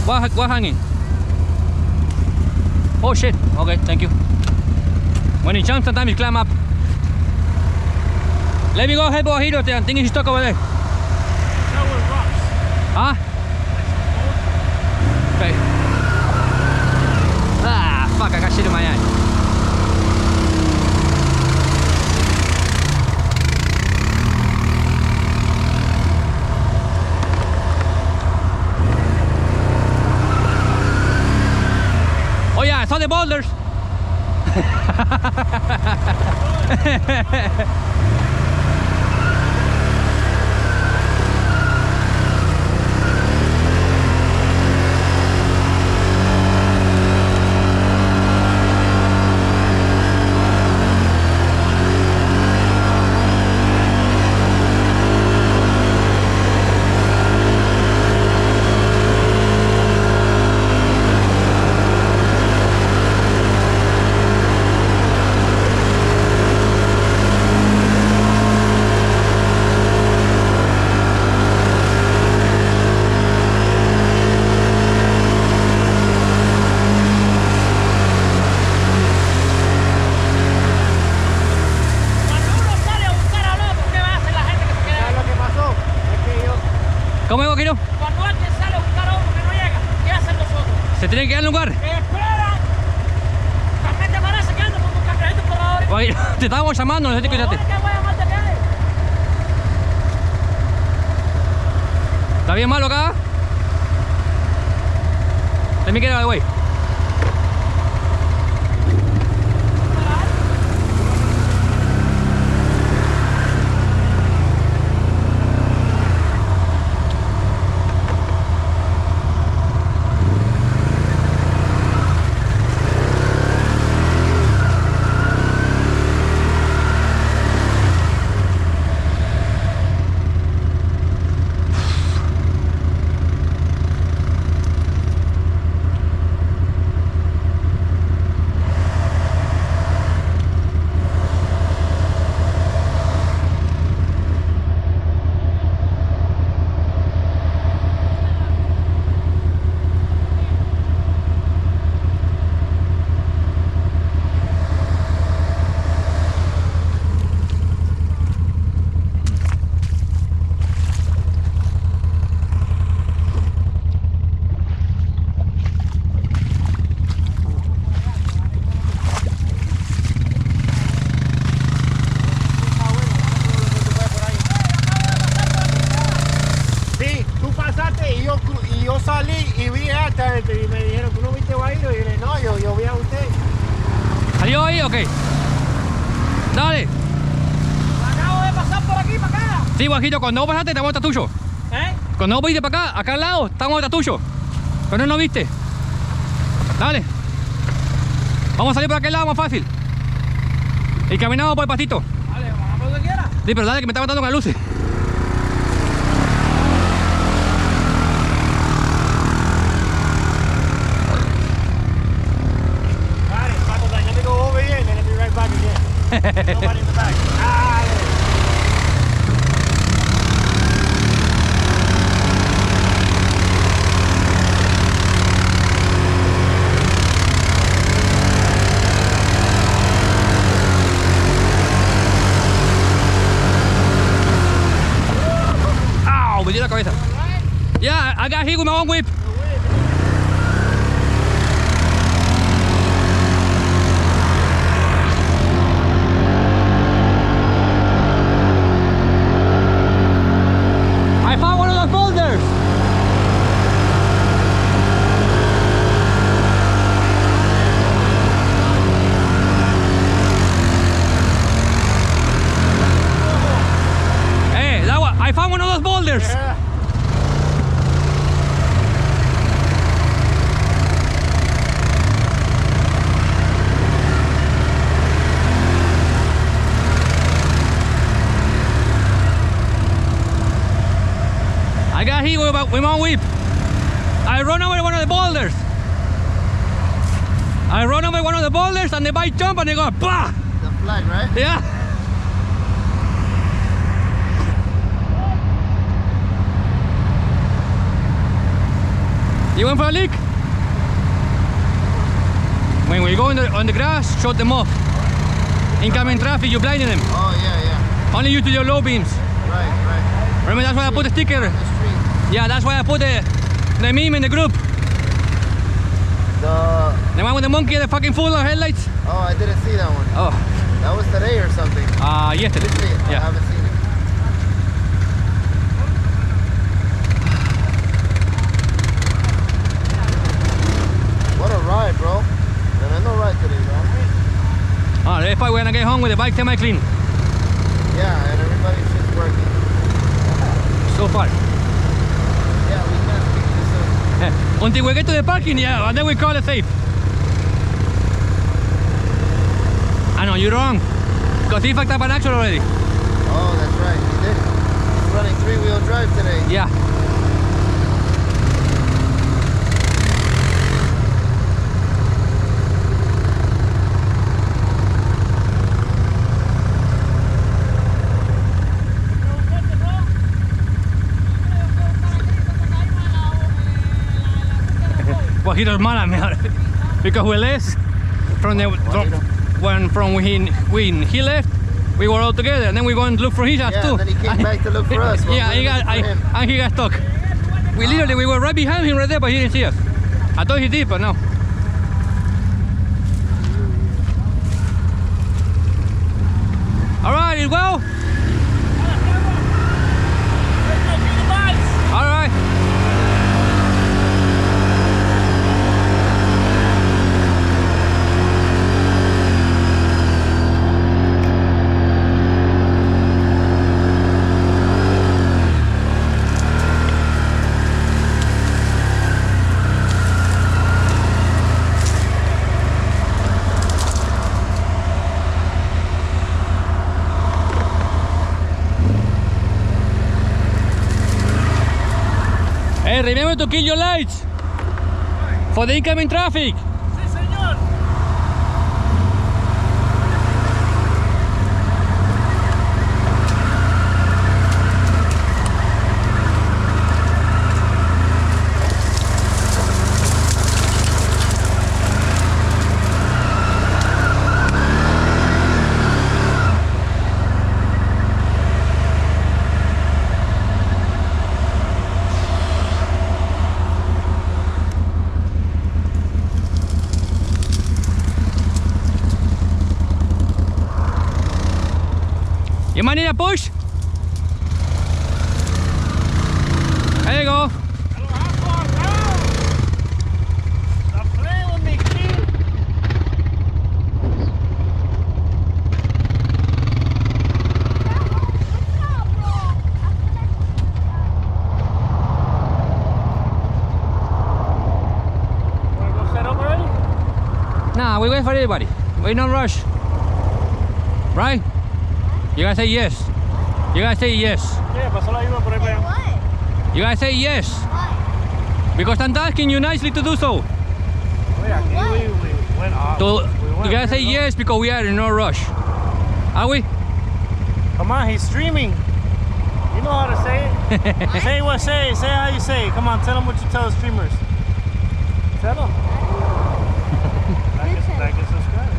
What hanging? Oh shit. Okay, thank you. When it jumps, sometimes it climb up. Let me go help over here. I think he's stuck over there. That was rocks. Huh? Okay. Ah, fuck, I got shit in my eye. Oh yeah, I saw the boulders. ¿Cómo es, Guajiro? Cuando alguien sale a buscar a uno que no llega, ¿qué hacen nosotros? ¿Se tiene que dar lugar? ¡Esperan! También te parece que andan como cangrejitos corredores. Guajiro, te estábamos llamando, no sé si te escuchaste. ¿Qué voy a llamar de viaje? ¿Está bien malo acá? Let me get out of the way. Y yo salí y vi hasta y me dijeron que no viste Guajiro y yo dije, no, yo vi a usted. ¿Salió ahí? Ok. Dale. Acabo de pasar por aquí, para acá. Sí, Guajiro, cuando vos pasaste, estamos atrás tuyo. ¿Eh? Cuando vos viste para acá al lado, estamos atrás tuyo. Pero no viste. Dale. Vamos a salir por aquel lado más fácil. Y caminamos por el pastito. Dale, vamos donde quiera. Sí, pero dale que me está matando con las luces. Nobody in the back. ¡Au! Me dio la cabeza. Yeah, I got hit with my own whip. I found one of those boulders. Hey, that one. I found one of those boulders. Yeah. I got hit with my whip. I run over one of the boulders. I run over one of the boulders and the bike jump and they go, bah! The flag, right? Yeah. You went for a leak? When we go on the grass, shut them off. Incoming traffic, you're blinding them. Oh, yeah. Only you to your low beams. Right. Remember, that's why I put the sticker. The street. Yeah, that's why I put the meme in the group. The one with the monkey, the fucking full of headlights. Oh, I didn't see that one. Oh, That was today or something. yesterday. I Yeah. haven't seen it. What a ride, bro. Tremendo ride today, bro. Oh, if I when I get home with the bike semi-clean. Yeah, and everybody's just working. So far. Yeah, we can't speak this soon. Until we get to the parking, yeah, and then we call it safe. I know, you're wrong. Because he fucked up an axle already. Oh, that's right. He did. He's running 3-wheel drive today. Yeah. Guajiro's mad at me because we left from the when he left, we were all together, and then we went to look for his ass too. And then he came back to look for us. Yeah, and he got stuck. We were right behind him right there, but he didn't see us. I thought he did, but no. All right, well. All right. Hey, remember to kill your lights for the incoming traffic. Sí, señor. You might need a push. There you go. Nah, we wait for everybody. We no rush. Right? You gotta say yes. You gotta say yes. You gotta say yes. Because I'm asking you nicely to do so. You gotta say yes because we are in no rush. Are we? Come on, he's streaming. You know how to say it. Say what, say how you say it. Come on, tell them what you tell the streamers. Tell them. Like and subscribe.